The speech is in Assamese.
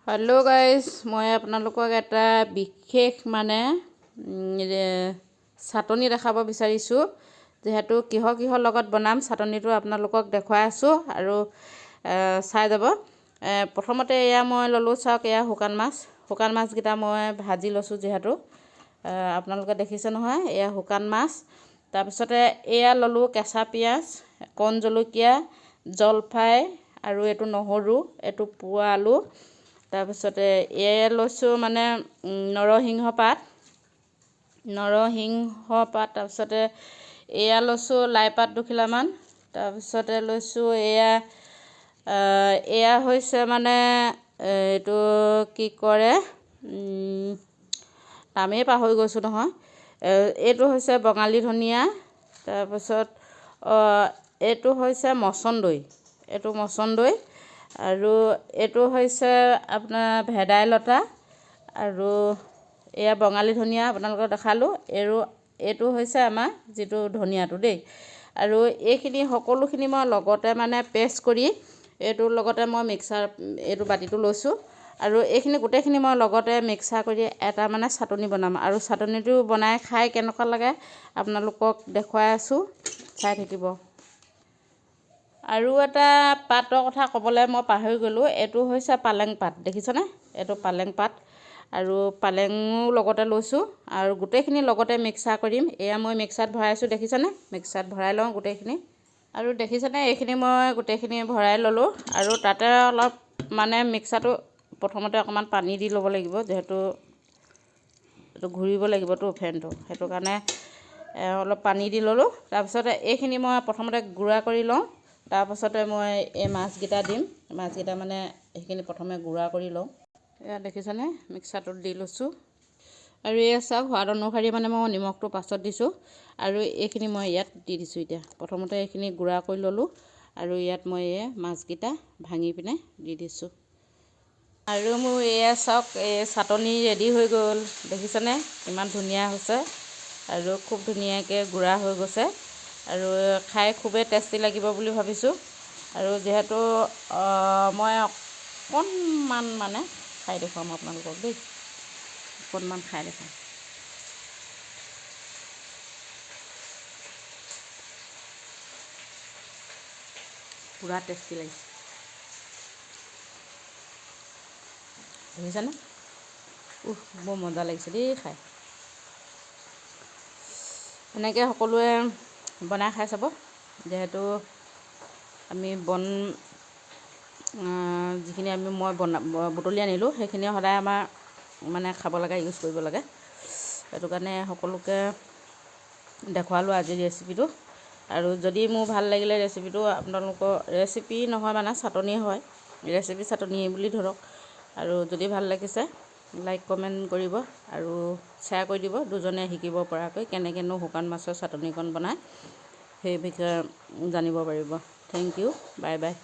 হেল্ল' গাইজ, মই আপোনালোকক এটা বিশেষ চাটনি দেখাব বিচাৰিছোঁ। যিহেতু কিহৰ লগত বনাম চাটনিটো আপোনালোকক দেখুৱাই আছোঁ আৰু চাই যাব। প্ৰথমতে এয়া মই ল'লোঁ, চাওক এয়া শুকান মাছকেইটা মই ভাজি লৈছোঁ। যিহেতু আপোনালোকে দেখিছে নহয়, এয়া শুকান মাছ। তাৰপিছতে এয়া ল'লোঁ কেঁচা পিঁয়াজ, কণ জলকীয়া, জলফাই আৰু এইটো নহৰু, এইটো পুৱা আলু। তাৰপিছতে এয়া লৈছোঁ নৰসিংহ পাত। তাৰপিছতে এয়া লৈছোঁ লাই পাত দুখিলামান। তাৰপিছতে লৈছোঁ এয়া হৈছে এইটো কি কৰে, নামেই পাহৰি গৈছোঁ নহয়। এইটো হৈছে বঙালী ধনিয়া। তাৰপিছত এইটো হৈছে মচন্দৈ, আৰু এইটো হৈছে আপোনাৰ ভেদাইলতা, আৰু এয়া বঙালী ধনিয়া আপোনালোকক দেখালোঁ। এইটো হৈছে আমাৰ যিটো ধনিয়াটো দেই। আৰু এইখিনি সকলোখিনি মই লগতে পেষ্ট কৰি এইটোৰ লগতে মই এইটো বাতিটো লৈছোঁ। আৰু এইখিনি গোটেইখিনি মই লগতে মিক্সাৰ কৰি এটা চাটনি বনাম। আৰু চাটনিটো বনাই খাই কেনেকুৱা লাগে আপোনালোকক দেখুৱাই আছোঁ, চাই থাকিব। আৰু এটা পাতৰ কথা ক'বলৈ মই পাহৰি গ'লোঁ। এইটো হৈছে পালেং পাত, দেখিছেনে? এইটো পালেং পাত, আৰু পালেঙো লগতে লৈছোঁ। আৰু গোটেইখিনি লগতে মিক্সাৰ কৰিম। এয়া মই মিক্সাৰত ভৰাইছোঁ, দেখিছেনে? মিক্সাৰত ভৰাই লওঁ গোটেইখিনি। আৰু দেখিছেনে, এইখিনি মই গোটেইখিনি ভৰাই ল'লোঁ। আৰু তাতে অলপ মিক্সাৰটো প্ৰথমতে অকণমান পানী দি ল'ব লাগিব। যিহেতু এইটো ঘূৰিব লাগিবতো ফেনটো, সেইটো কাৰণে অলপ পানী দি ল'লোঁ। তাৰপিছতে এইখিনি মই প্ৰথমতে গুড়া কৰি লওঁ। তাৰপাছতে মই এই মাছকেইটা দিম। মাছকেইটা সেইখিনি প্ৰথমে গুড়া কৰি লওঁ। এয়া দেখিছেনে, মিক্সাৰটোত দি লৈছোঁ। আৰু এয়া চাওক, সোৱাদ অনুসৰি মই নিমখটো পাছত দিছোঁ। আৰু এইখিনি মই ইয়াত দি দিছোঁ। এতিয়া প্ৰথমতে এইখিনি গুড়া কৰি ল'লোঁ, আৰু ইয়াত মই মাছকেইটা ভাঙি পিনে দি দিছোঁ। আৰু মোৰ এয়া চাওক, এই চাটনি ৰেডি হৈ গ'ল। দেখিছেনে ইমান ধুনীয়া হৈছে, আৰু খুব ধুনীয়াকৈ গুড়া হৈ গৈছে। আৰু খাই খুবেই টেষ্টি লাগিব বুলি ভাবিছোঁ। আৰু যিহেতু মই অকণমান খাই দেখুৱাম আপোনালোকক দেই, অকণমান খাই দেখুৱাম। পূৰা টেষ্টি লাগিছে, দেখিছেনে? বৰ মজা লাগিছে দেই খাই। এনেকৈ সকলোৱে বনাই খাই চাব। যিহেতু আমি যিখিনি মই বুটলি আনিলোঁ, সেইখিনি সদায় আমাৰ খাব লাগে, ইউজ কৰিব লাগে। সেইটো কাৰণে সকলোকে দেখুৱালোঁ আজিৰ ৰেচিপিটো। আৰু যদি মোৰ ভাল লাগিলে ৰেচিপিটো, আপোনালোকৰ ৰেচিপি নহয় চাটনি হয়, চাটনি বুলি ধৰক। আৰু যদি ভাল লাগিছে, লাইক কমেণ্ট কৰিব আৰু শ্বেয়াৰ কৰি দিব, দুজনে শিকিব পৰাকৈ কেনেকৈনো শুকান মাছৰ চাটনিকণ বনায় সেই বিষয়ে জানিব পাৰিব। Thank you, bye by.